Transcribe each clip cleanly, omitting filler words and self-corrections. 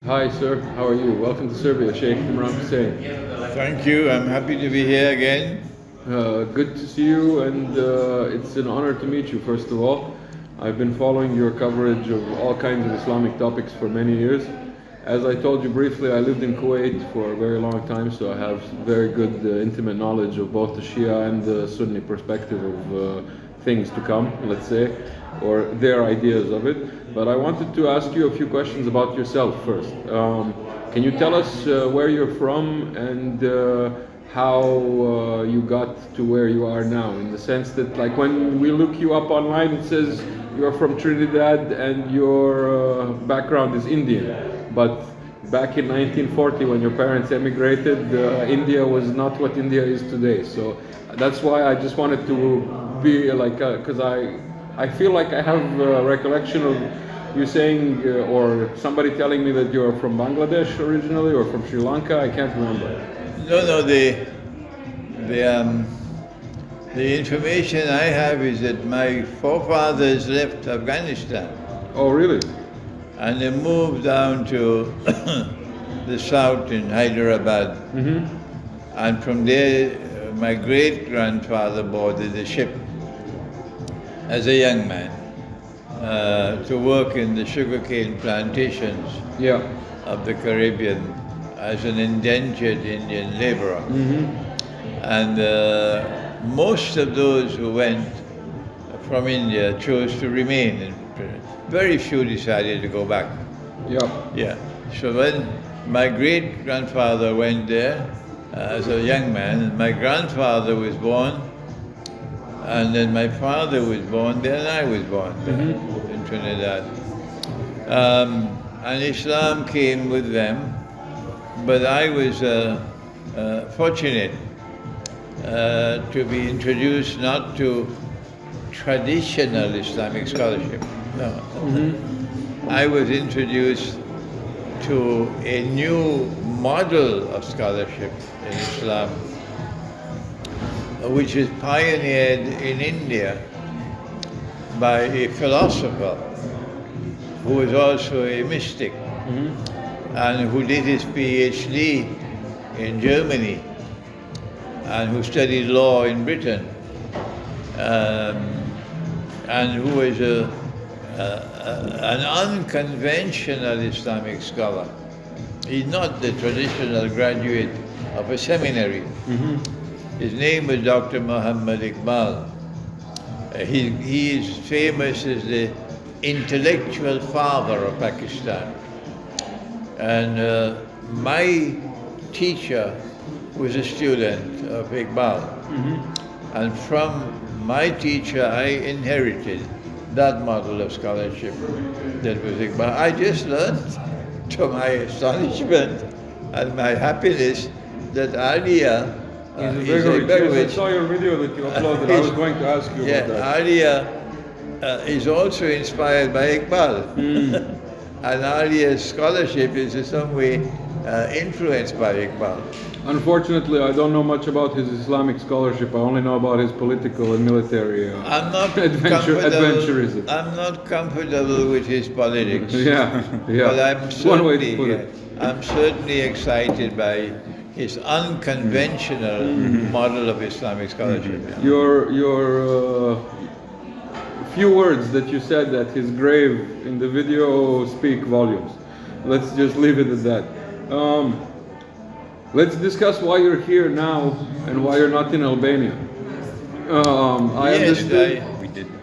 Hi, sir. How are you? Welcome to Serbia, Sheikh Imran Hussein. Thank you. I'm happy to be here again. Good to see you, and it's an honor to meet you, first of all. I've been following your coverage of all kinds of Islamic topics for many years. As I told you briefly, I lived in Kuwait for a very long time, so I have very good, intimate knowledge of both the Shia and the Sunni perspective of things to come, let's say, or their ideas of it. But I wanted to ask you a few questions about yourself first. Can you tell us where you're from and how you got to where you are now? In the sense that, like, when we look you up online, it says you're from Trinidad and your background is Indian. But back in 1940, when your parents emigrated, India was not what India is today. So that's why I just wanted to be like, because I feel like I have a recollection of you saying, or somebody telling me that you're from Bangladesh originally or from Sri Lanka. I can't remember. No, the information I have is that my forefathers left Afghanistan Oh, really? and they moved down to the south in Hyderabad. And from there, my great-grandfather boarded a ship as a young man to work in the sugarcane plantations Yeah. of the Caribbean as an indentured Indian laborer. And most of those who went from India chose to remain. Very few decided to go back. Yeah. Yeah. So when my great-grandfather went there as a young man, my grandfather was born, and then my father was born there, and I was born there in Trinidad. And Islam came with them, but I was fortunate to be introduced not to traditional Islamic scholarship. No. I was introduced to a new model of scholarship in Islam, which is pioneered in India by a philosopher who was also a mystic and who did his PhD in Germany and who studied law in Britain and who was an unconventional Islamic scholar. He's not the traditional graduate of a seminary. His name was Dr. Muhammad Iqbal. He is famous as the intellectual father of Pakistan. And my teacher was a student of Iqbal. And from my teacher, I inherited that model of scholarship that was Iqbal. I just learned, to my astonishment and my happiness, that Alia is a Yes, I saw your video that you uploaded. I was going to ask you about that. Alia is also inspired by Iqbal. And Alia's scholarship is in some way influenced by Iqbal. Unfortunately, I don't know much about his Islamic scholarship. I only know about his political and military I'm not adventurism. I'm not comfortable with his politics. Yeah. But One way to put it. I'm certainly excited by his unconventional model of Islamic scholarship. Your few words that you said at his grave in the video speak volumes. Let's just leave it at that. Let's discuss why you're here now and why you're not in Albania. I understood.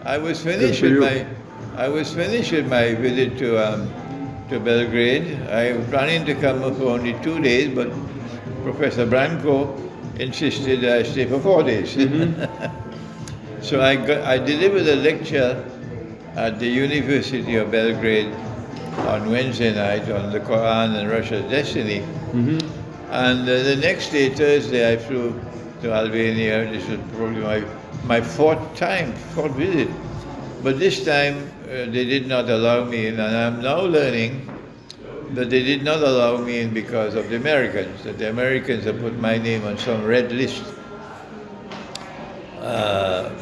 I was finished with my visit to Belgrade. I was planning to come for only 2 days, but Professor Branko insisted I stay for 4 days. So I delivered a lecture at the University of Belgrade on Wednesday night on the Quran and Russia's destiny. And the next day, Thursday, I flew to Albania. This was probably my fourth visit. But this time, they did not allow me in, and I'm now learning that they did not allow me in because of the Americans, that the Americans have put my name on some red list.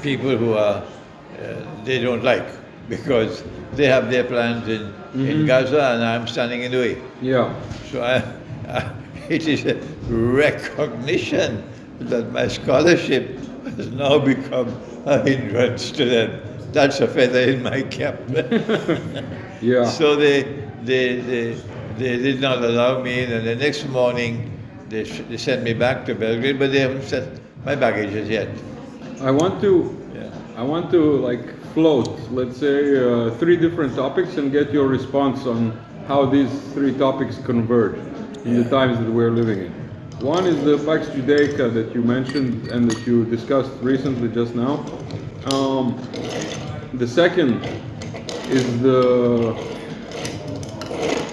People who they don't like. because they have their plans in Gaza and I'm standing in the way. Yeah. So it is a recognition that my scholarship has now become a hindrance to them. That's a feather in my cap. Yeah. So they did not allow me in, and the next morning they sent me back to Belgrade, but they haven't sent my baggages yet. I want to like float, let's say, 3 different topics and get your response on how these 3 topics converge in the times that we're living in. One is the Pax Judaica that you mentioned and that you discussed recently just now. The second is the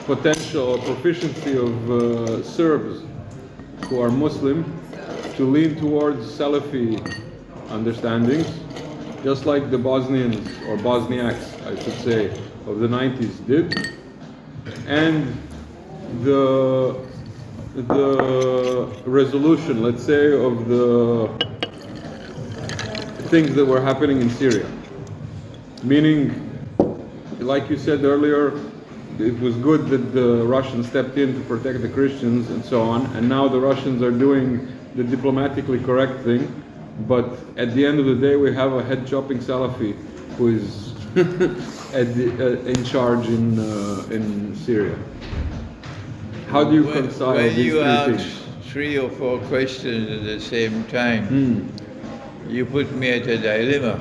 potential or proficiency of Serbs who are Muslim to lean towards Salafi understandings, just like the Bosnians or Bosniaks, I should say, of the 90s did, and the resolution, let's say, of the things that were happening in Syria. Meaning, like you said earlier, it was good that the Russians stepped in to protect the Christians and so on, and now the Russians are doing the diplomatically correct thing, but at the end of the day we have a head-chopping Salafi who is in charge in Syria. How do you reconcile when these you 3 ask things? 3 or 4 questions at the same time, you put me at a dilemma.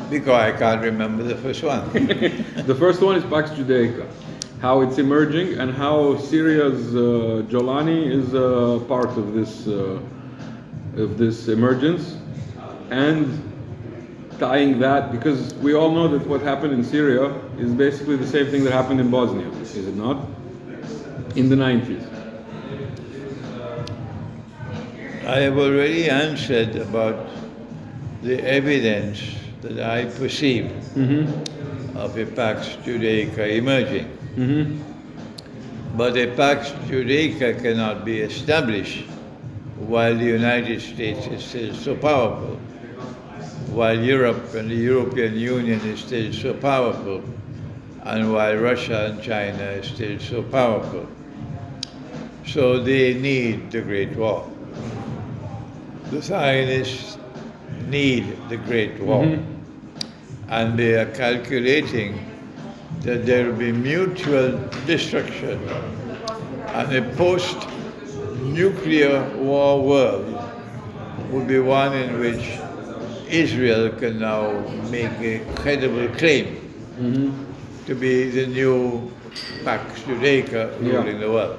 Because I can't remember the first one. The first one is Pax Judaica, how it's emerging and how Syria's Jolani is a part of this emergence, and tying that, because we all know that what happened in Syria is basically the same thing that happened in Bosnia, is it not? In the 90s. I have already answered about the evidence that I perceive of a Pax Judaica emerging. But a Pax Judaica cannot be established while the United States is still so powerful, while Europe and the European Union is still so powerful, and while Russia and China is still so powerful. So they need the Great War. The Zionists need the Great War. And they are calculating that there will be mutual destruction, and a post-nuclear war world would be one in which Israel can now make a credible claim to be the new Pax Judaica ruling the world.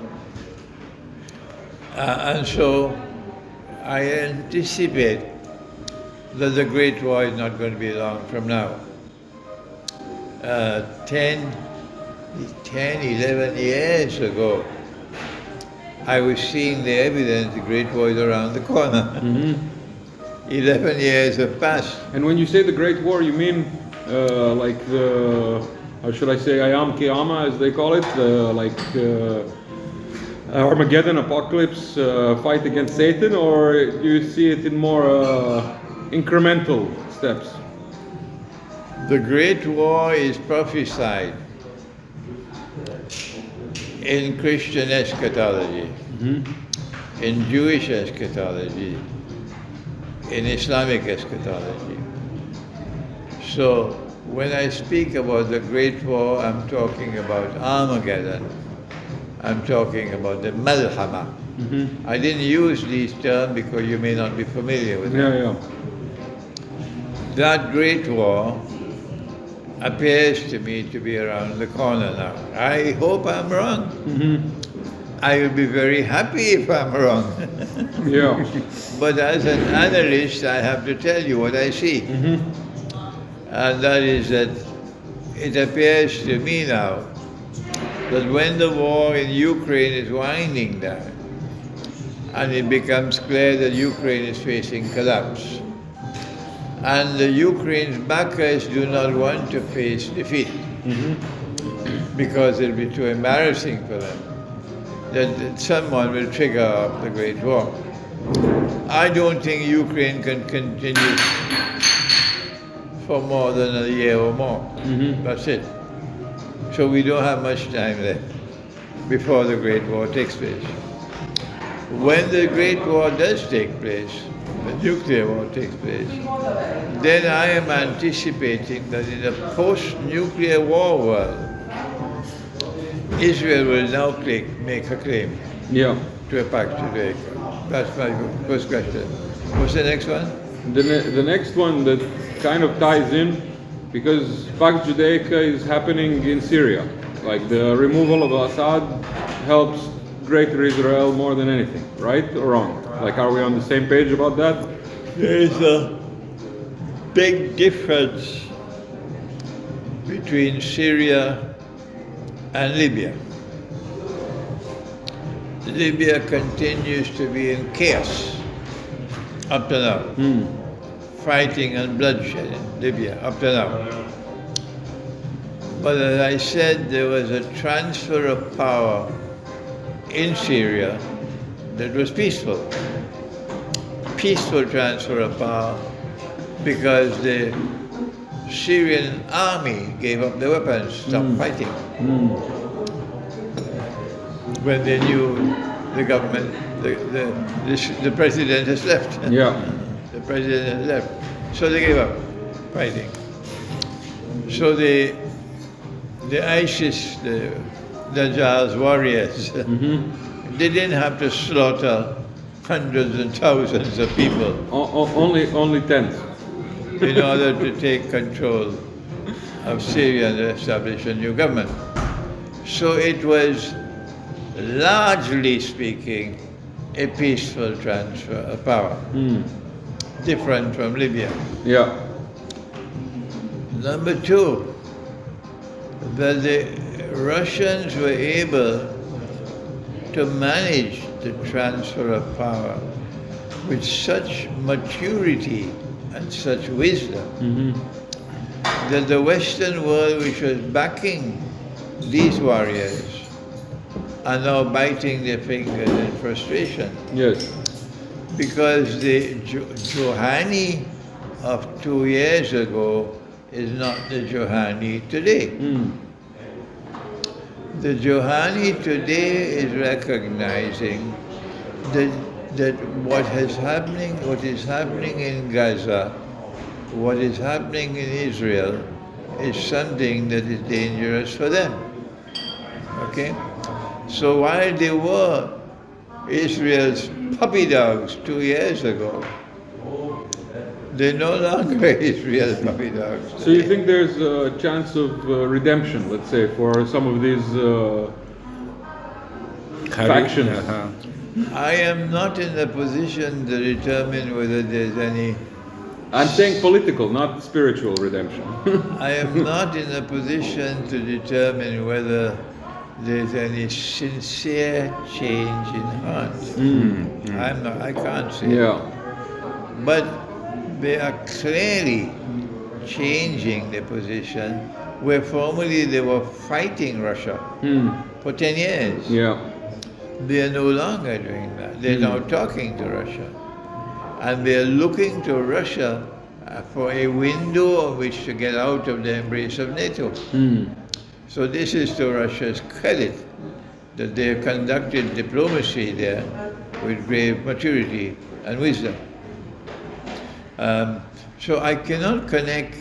And so I anticipate that the Great War is not going to be long from now. 10, 11 years ago, I was seeing the evidence the Great War is around the corner. 11 years have passed. And when you say the Great War, you mean like the, how should I say, Ayam Kiyama, as they call it, Armageddon, apocalypse, fight against Satan, or do you see it in more incremental steps? The Great War is prophesied in Christian eschatology, in Jewish eschatology, in Islamic eschatology. So when I speak about the Great War, I'm talking about Armageddon. I'm talking about the Malhama. I didn't use these terms because you may not be familiar with them. That Great War appears to me to be around the corner now. I hope I'm wrong. I will be very happy if I'm wrong. But as an analyst, I have to tell you what I see. And that is that it appears to me now that when the war in Ukraine is winding down, and it becomes clear that Ukraine is facing collapse, and the Ukraine's backers do not want to face defeat, because it'll be too embarrassing for them, that someone will trigger off the Great War. I don't think Ukraine can continue for more than a year or more. That's it. So we don't have much time left before the Great War takes place. When the Great War does take place, the nuclear war takes place, then I am anticipating that in a post-nuclear war world, Israel will now make a claim to a Pax Judaica. That's my first question. What's the next one? The next one that kind of ties in, because Pax Judaica is happening in Syria. Like the removal of Assad helps Greater Israel more than anything, right or wrong? Like, are we on the same page about that? There is a big difference between Syria and Libya. Libya continues to be in chaos up to now. Fighting and bloodshed in Libya up to now. But as I said, there was a transfer of power in Syria that was peaceful. Peaceful transfer of power because the Syrian army gave up their weapons, stopped fighting. When they knew the government, the president has left. The president has left. So they gave up fighting. So the ISIS, the Dajjal's warriors, they didn't have to slaughter hundreds and thousands of people. Only tens. In order to take control of Syria and establish a new government. So it was, largely speaking, a peaceful transfer of power. Different from Libya. Number two, that the Russians were able to manage the transfer of power with such maturity and such wisdom that the Western world, which was backing these warriors, are now biting their fingers in frustration. Because the Johani of 2 years ago is not the Johani today. The Johani today is recognizing that what is happening in Gaza, what is happening in Israel, is something that is dangerous for them. Okay? So while they were Israel's puppy dogs 2 years ago, they're no longer Israel's puppy dogs. So you think there's a chance of redemption, let's say, for some of these factions? I am not in a position to determine whether there's any... I'm saying political, not spiritual redemption. I am not in a position to determine whether there's any sincere change in heart. I can't say. But they are clearly changing their position, where formerly they were fighting Russia for 10 years. They are no longer doing that. They're now talking to Russia. And they're looking to Russia for a window on which to get out of the embrace of NATO. So this is to Russia's credit, that they have conducted diplomacy there with great maturity and wisdom. So I cannot connect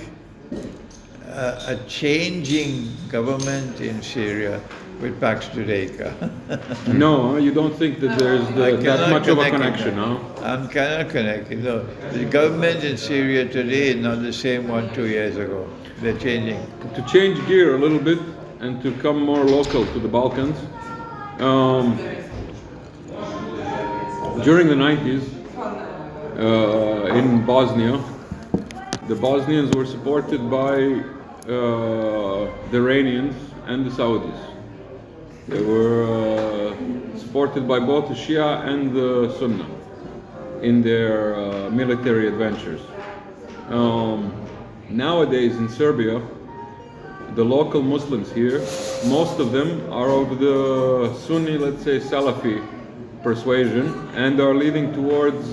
a changing government in Syria with Pax Judaica. No, you don't think that there's that much of a connection, no? I cannot connect it, no. The government in Syria today is not the same one 2 years ago. They're changing. To change gear a little bit and to come more local to the Balkans, during the 90s, in Bosnia, the Bosnians were supported by the Iranians and the Saudis. They were supported by both the Shia and the Sunni in their military adventures. Nowadays in Serbia, the local Muslims here, most of them are of the Sunni, let's say Salafi persuasion, and are leaning towards,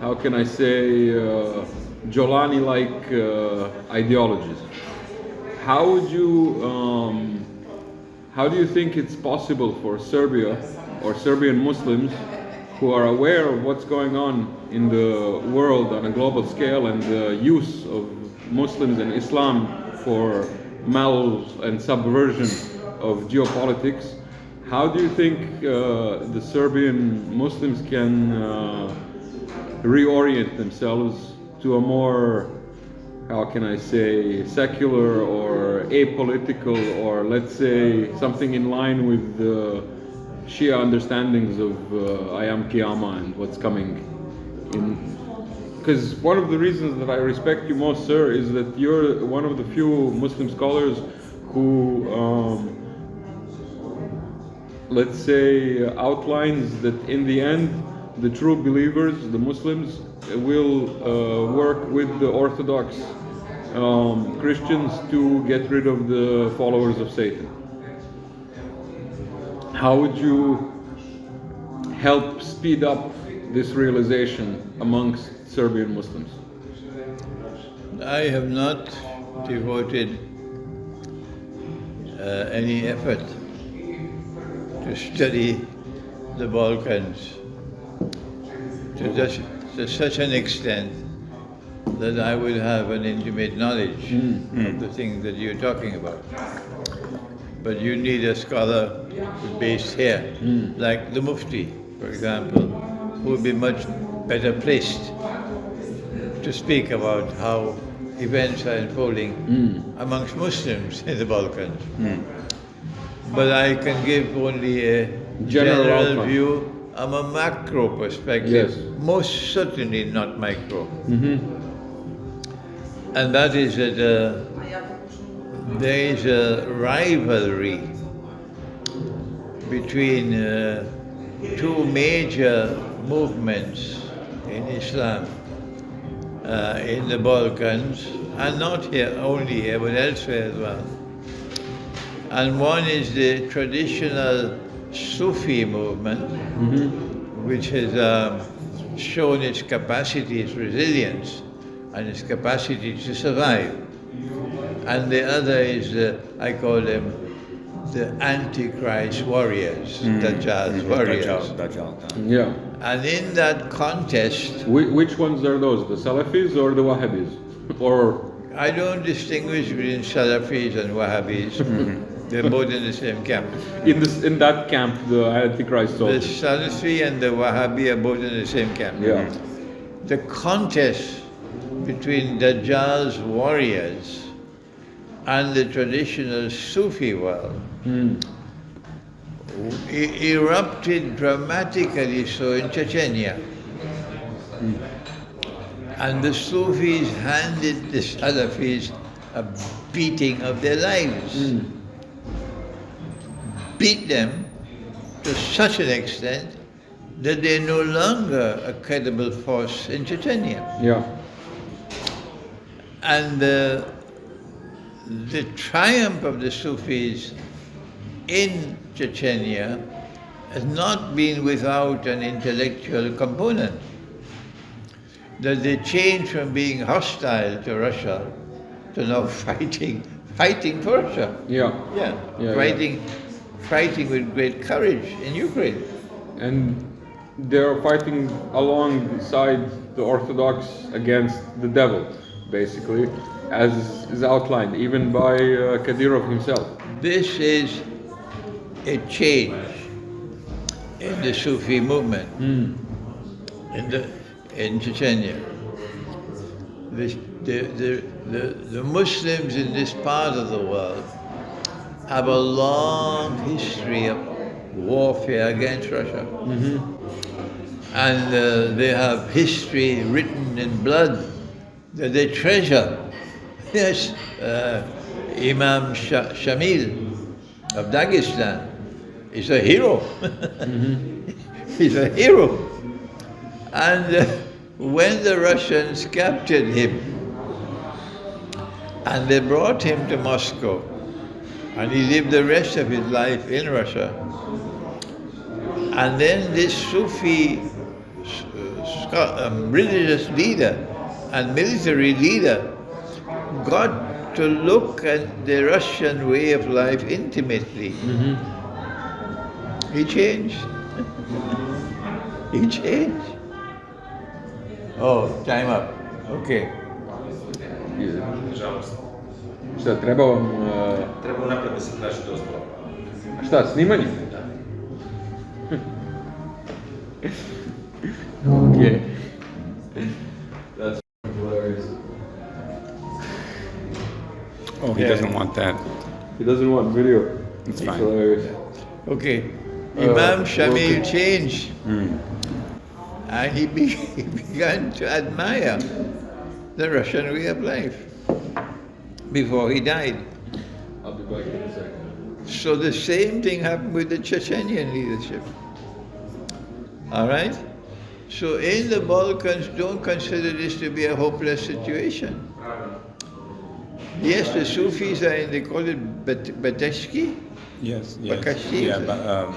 how can I say, Jolani-like ideologies. How would you, how do you think it's possible for Serbia or Serbian Muslims who are aware of what's going on in the world on a global scale and the use of Muslims and Islam for mal and subversion of geopolitics, how do you think the Serbian Muslims can reorient themselves to a more, how can I say, secular or apolitical, or let's say something in line with the Shia understandings of Ayam Qiyamah and what's coming in? Because one of the reasons that I respect you most, sir, is that you're one of the few Muslim scholars who, let's say, outlines that in the end, the true believers, the Muslims, will work with the Orthodox Christians to get rid of the followers of Satan. How would you help speed up this realization amongst Serbian Muslims? I have not devoted any effort to study the Balkans to such an extent that I will have an intimate knowledge of the things that you're talking about. But you need a scholar based here, like the Mufti, for example, who would be much better placed to speak about how events are unfolding amongst Muslims in the Balkans. But I can give only a general view from a macro perspective, most certainly not micro. And that is that there is a rivalry between two major movements in Islam in the Balkans, and not here only here, but elsewhere as well. And one is the traditional Sufi movement, which has shown its capacity, its resilience, and its capacity to survive. And the other is, I call them the Antichrist warriors, Dajjal's warriors. Dajjal. Yeah. And in that contest... Which ones are those, the Salafis or the Wahhabis? Or I don't distinguish between Salafis and Wahhabis. They're both in the same camp. in that camp, the Antichrist The soldiers. Salafi and the Wahhabi are both in the same camp. Yeah. The contest between Dajjal's warriors and the traditional Sufi world erupted dramatically so in Chechnya. And the Sufis handed the Salafis a beating of their lives. Beat them to such an extent that they're no longer a credible force in Chechnya. Yeah. And the triumph of the Sufis in Chechnya has not been without an intellectual component. That they changed from being hostile to Russia to now fighting for Russia. Fighting with great courage in Ukraine. And they're fighting alongside the Orthodox against the devil, basically, as is outlined even by Kadyrov himself. This is a change in the Sufi movement in Chechnya. The Muslims in this part of the world have a long history of warfare against Russia. And they have history written in blood that they treasure. Yes, Imam Shamil of Dagestan is a hero. He's a hero. And when the Russians captured him and they brought him to Moscow, and he lived the rest of his life in Russia, and then this Sufi religious leader and military leader got to look at the Russian way of life intimately. He changed. He changed. Oh, time up. Okay. Šta, treba vam... Treba napred da se traži dozvola. Šta, snimanje? Okay. That's hilarious. Oh, he doesn't want that. He doesn't want video. It's That's fine. hilarious. Okay. Imam Shamil okay. changed. And he began to admire the Russian way of life before he died. I'll be back in a second. So the same thing happened with the Chechenian leadership. All right? So in the Balkans, don't consider this to be a hopeless situation. Yes, the Sufis are in, they call it Bateshki. Yes, Bakashi, yeah, is it? but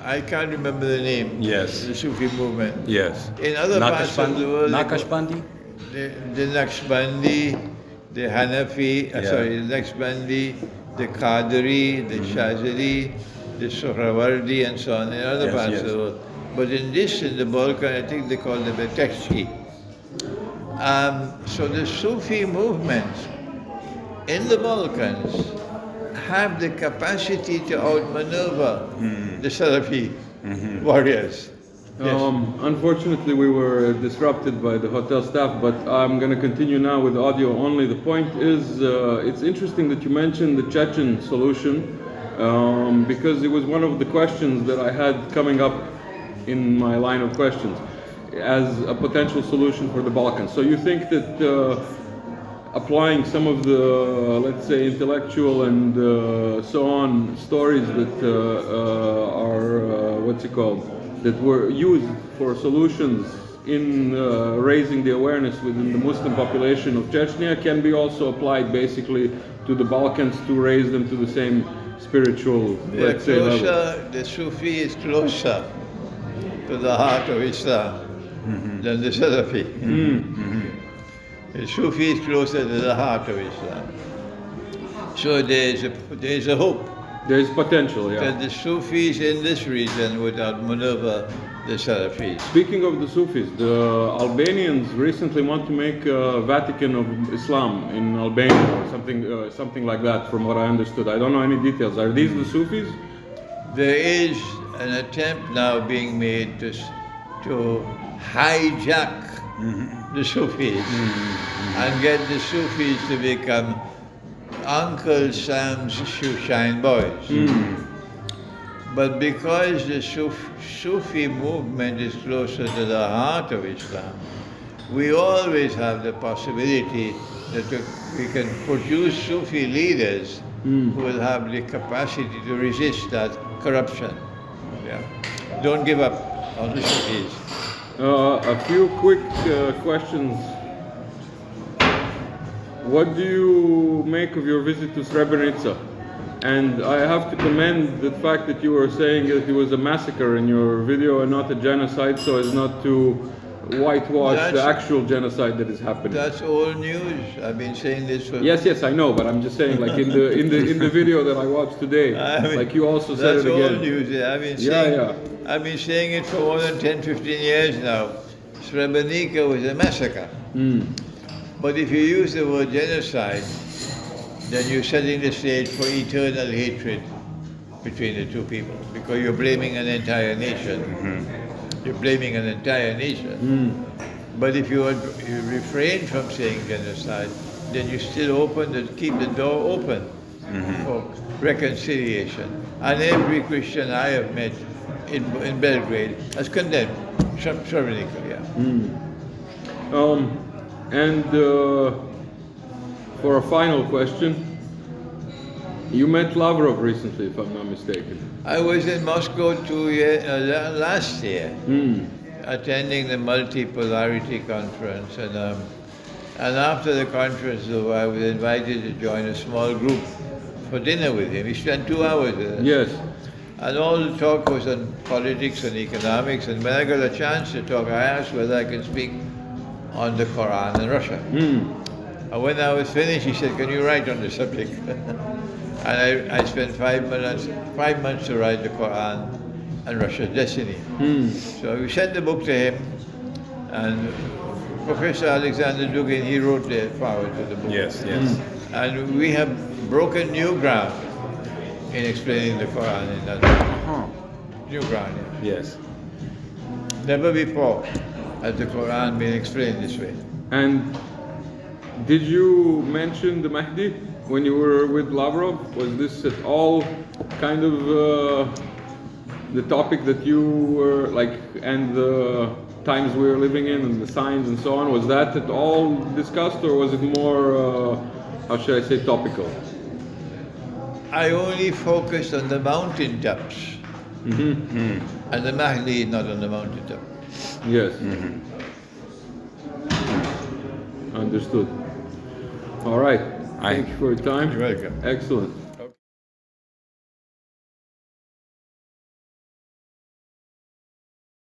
I can't remember the name. Yes. The Sufi movement. yes. In other parts of the world, Naqshbandi? the Naqshbandi, the Hanafi, Yeah. sorry, the Naqshbandi, the Qadri, the Shazali, the Sohrawardi, and so on in other Yes, parts yes. of the world. But in the Balkan, I think they call them the Bateshki. So the Sufi movements in the Balkans have the capacity to outmaneuver the Salafi warriors. Yes. Unfortunately, we were disrupted by the hotel staff, but I'm going to continue now with audio only. The point is, it's interesting that you mentioned the Chechen solution, because it was one of the questions that I had coming up in my line of questions as a potential solution for the Balkans. So you think that applying some of the, let's say, intellectual and so on stories that are, what's it called, that were used for solutions in raising the awareness within the Muslim population of Chechnya can be also applied basically to the Balkans to raise them to the same spiritual, let's say, level. The Sufi is closer to the heart of Islam than the Salafi. The Sufi is closer to the heart of Islam. So there's a hope There is potential, yeah. that the Sufis in this region would outmaneuver the Salafis. Speaking of the Sufis, the Albanians recently want to make a Vatican of Islam in Albania or something like that, from what I understood. I don't know any details. Are these the Sufis? There is an attempt now being made to hijack the Sufis and get the Sufis to become Uncle Sam's shoeshine boys. But because the Sufi movement is closer to the heart of Islam, we always have the possibility that we can produce Sufi leaders who will have the capacity to resist that corruption. Yeah. Don't give up on the Sufis. A few quick questions. What do you make of your visit to Srebrenica? And I have to commend the fact that you were saying that it was a massacre in your video and not a genocide, so as not to whitewash the actual genocide that is happening. That's old news. I've been saying this for... Yes, I know, but I'm just saying, like in the video that I watched today, like you also said it again. That's old news. I've been saying it for more than 10, 15 years now. Srebrenica was a massacre. But if you use the word genocide, then you're setting the stage for eternal hatred between the two people, because you're blaming an entire nation. You're blaming an entire nation. But if you refrain from saying genocide, then you still keep the door open for reconciliation. And every Christian I have met in Belgrade has condemned Srebrenica. And for a final question, you met Lavrov recently, if I'm not mistaken. I was in Moscow last year, attending the multipolarity conference, and after the conference, I was invited to join a small group for dinner with him. We spent 2 hours with us. Yes. And all the talk was on politics and economics. And when I got a chance to talk, I asked whether I could speak on the Quran in Russia. And when I was finished, he said, "Can you write on the subject?" And I spent 5 months to write the Quran and Russia's destiny. So we sent the book to him, and Professor Alexander Dugin, he wrote the foreword to the book. Yes, yes. And we have broken new ground in explaining the Quran in that book. Huh. New ground, yeah. Yes. Never before has the Quran been explained this way. And did you mention the Mahdi when you were with Lavrov? Was this at all kind of the topic that you were like, and the times we were living in and the signs and so on? Was that at all discussed, or was it more, how should I say, topical? I only focused on the mountaintops. And the Mahdi is not on the mountaintop. Yes. Understood. All right. Thank you for your time. You're welcome. Excellent.